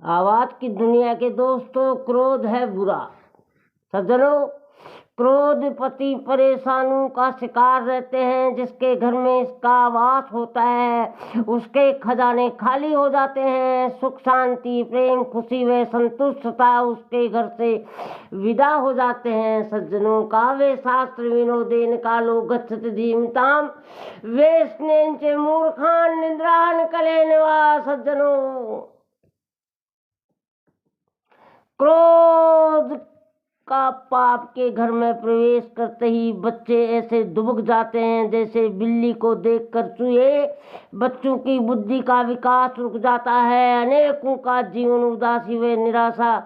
आवाज की दुनिया के दोस्तों, क्रोध है बुरा। सज्जनों, क्रोध पति परेशानियों का शिकार रहते हैं। जिसके घर में इसका वास होता है उसके खजाने खाली हो जाते हैं। सुख शांति प्रेम खुशी व संतुष्टता उसके घर से विदा हो जाते हैं। सज्जनों, काव्य शास्त्र विनोदेन कालो गच्छति धीमताम वे स्नेह च मूर्खान निद्रान कलेन वा। सज्जनों, क्रोध का पाप के घर में प्रवेश करते ही बच्चे ऐसे दुबक जाते हैं जैसे बिल्ली को देखकर चूहे। बच्चों की बुद्धि का विकास रुक जाता है। अनेकों का जीवन उदासी व निराशा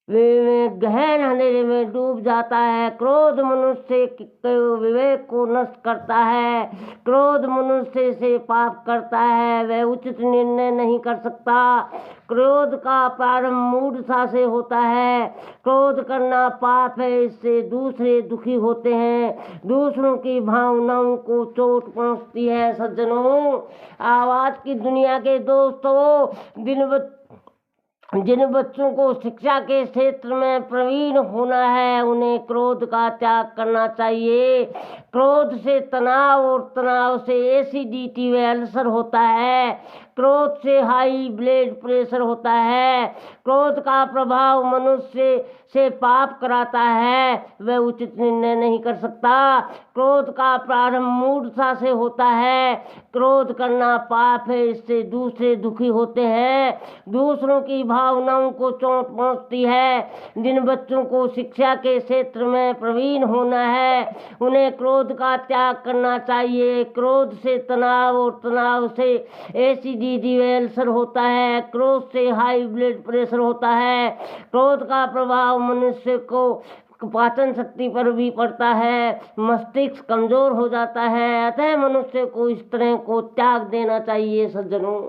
गहन अंधेरे में डूब जाता है। क्रोध मनुष्य के विवेक को नष्ट करता है। क्रोध मनुष्य से पाप करता है, वह उचित निर्णय नहीं कर सकता। क्रोध का प्रारंभ मूढ़ता से होता है। क्रोध करना पाप है, इससे दूसरे दुखी होते हैं, दूसरों की भावनाओं को चोट पहुंचती है। सज्जनों, आवाज की दुनिया के दोस्तों, जिन बच्चों को शिक्षा के क्षेत्र में प्रवीण होना है उन्हें क्रोध का त्याग करना चाहिए। क्रोध से तनाव और तनाव से एसिडिटी व अल्सर होता है। क्रोध से हाई ब्लड प्रेशर होता है। क्रोध का प्रभाव मनुष्य से पाप कराता है, वह उचित निर्णय नहीं कर सकता। क्रोध का प्रारंभ मूढ़ता से होता है। क्रोध करना पाप है, इससे दूसरे दुखी होते हैं, दूसरों की भावनाओं को चोट पहुंचती है। जिन बच्चों को शिक्षा के क्षेत्र में प्रवीण होना है उन्हें क्रोध का त्याग करना चाहिए। क्रोध से तनाव और तनाव से एसिडिटी व अल्सर होता है। क्रोध से हाई ब्लड प्रेशर होता है। क्रोध का प्रभाव मनुष्य को पाचन शक्ति पर भी पड़ता है, मस्तिष्क कमजोर हो जाता है। अतः मनुष्य को इस तरह को त्याग देना चाहिए। सज्जनों,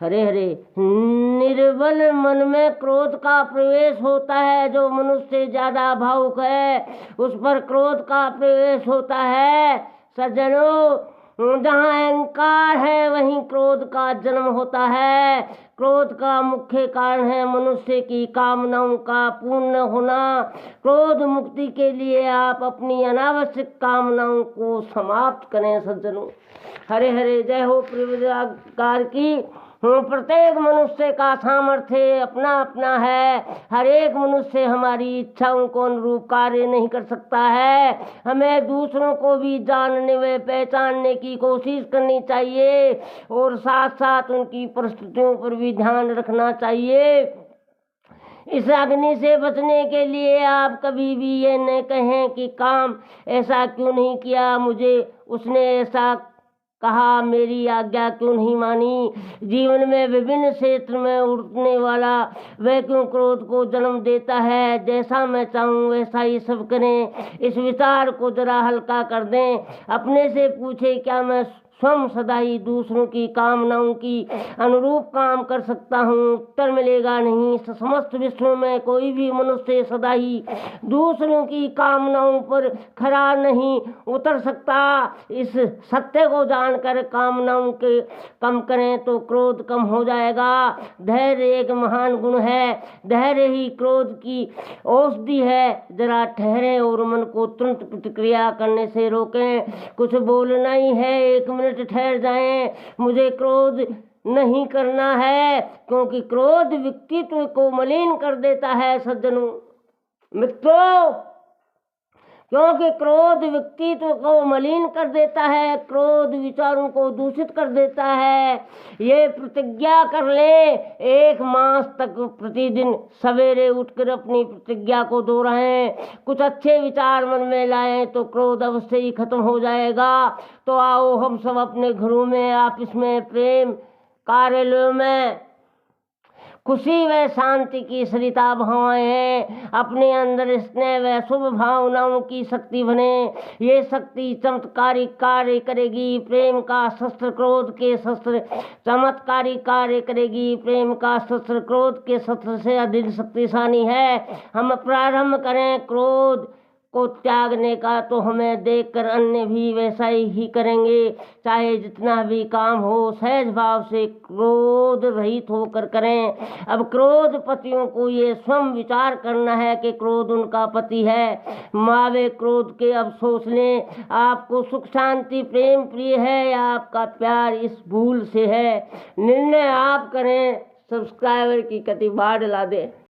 हरे हरे, निर्बल मन में क्रोध का प्रवेश होता है। जो मनुष्य ज्यादा भावुक है उस पर क्रोध का प्रवेश होता है। सज्जनों, जहाँ अहंकार है वहीं क्रोध का जन्म होता है। क्रोध का मुख्य कारण है मनुष्य की कामनाओं का पूर्ण होना। क्रोध मुक्ति के लिए आप अपनी अनावश्यक कामनाओं को समाप्त करें। सज्जनों, हरे हरे, जय हो प्रभुकार की। प्रत्येक मनुष्य का सामर्थ्य अपना अपना है। हर एक मनुष्य हमारी इच्छाओं को अनुरूप कार्य नहीं कर सकता है। हमें दूसरों को भी जानने व पहचानने की कोशिश करनी चाहिए और साथ साथ उनकी परिस्थितियों पर भी ध्यान रखना चाहिए। इस अग्नि से बचने के लिए आप कभी भी ये न कहें कि काम ऐसा क्यों नहीं किया, मुझे उसने ऐसा कहा, मेरी आज्ञा क्यों नहीं मानी। जीवन में विभिन्न क्षेत्र में उठने वाला वह क्यों क्रोध को जन्म देता है। जैसा मैं चाहूँ वैसा ही सब करें, इस विचार को जरा हल्का कर दें। अपने से पूछे, क्या मैं स्वयं सदा ही दूसरों की कामनाओं की अनुरूप काम कर सकता हूँ? उत्तर मिलेगा नहीं। समस्त विश्व में कोई भी मनुष्य सदा ही दूसरों की कामनाओं पर खरा नहीं उतर सकता। इस सत्य को जानकर कामनाओं के कम करें तो क्रोध कम हो जाएगा। धैर्य एक महान गुण है। धैर्य ही क्रोध की औषधि है। जरा ठहरें और मन को तुरंत प्रतिक्रिया करने से रोकें। कुछ बोलना ही है, 1 मिनट ठहर जाएं। मुझे क्रोध नहीं करना है, क्योंकि क्रोध व्यक्तित्व को मलिन कर देता है। सज्जनों मित्रों, क्योंकि क्रोध व्यक्तित्व को मलिन कर देता है, क्रोध विचारों को दूषित कर देता है। ये प्रतिज्ञा कर ले, 1 मास तक प्रतिदिन सवेरे उठकर अपनी प्रतिज्ञा को दोहराएं। कुछ अच्छे विचार मन में लाएं तो क्रोध अवश्य ही खत्म हो जाएगा। तो आओ हम सब अपने घरों में, ऑफिस में प्रेम, कार्यालयों में खुशी व शांति की सरिता बहाएं। अपने अंदर स्नेह व शुभ भावनाओं की शक्ति बने। ये शक्ति चमत्कारी कार्य करेगी। प्रेम का शस्त्र क्रोध के शस्त्र चमत्कारी कार्य करेगी। प्रेम का शस्त्र क्रोध के शस्त्र से अधिक शक्तिशाली है। हम प्रारंभ करें क्रोध को त्यागने का, तो हमें देखकर अन्य भी वैसा ही करेंगे। चाहे जितना भी काम हो सहज भाव से क्रोध रहित होकर करें। अब क्रोध पतियों को ये स्वयं विचार करना है कि क्रोध उनका पति है। मावे क्रोध के अब सोच लें, आपको सुख शांति प्रेम प्रिय है या आपका प्यार इस भूल से है। निर्णय आप करें। सब्सक्राइबर की कति बाढ़ ला दे।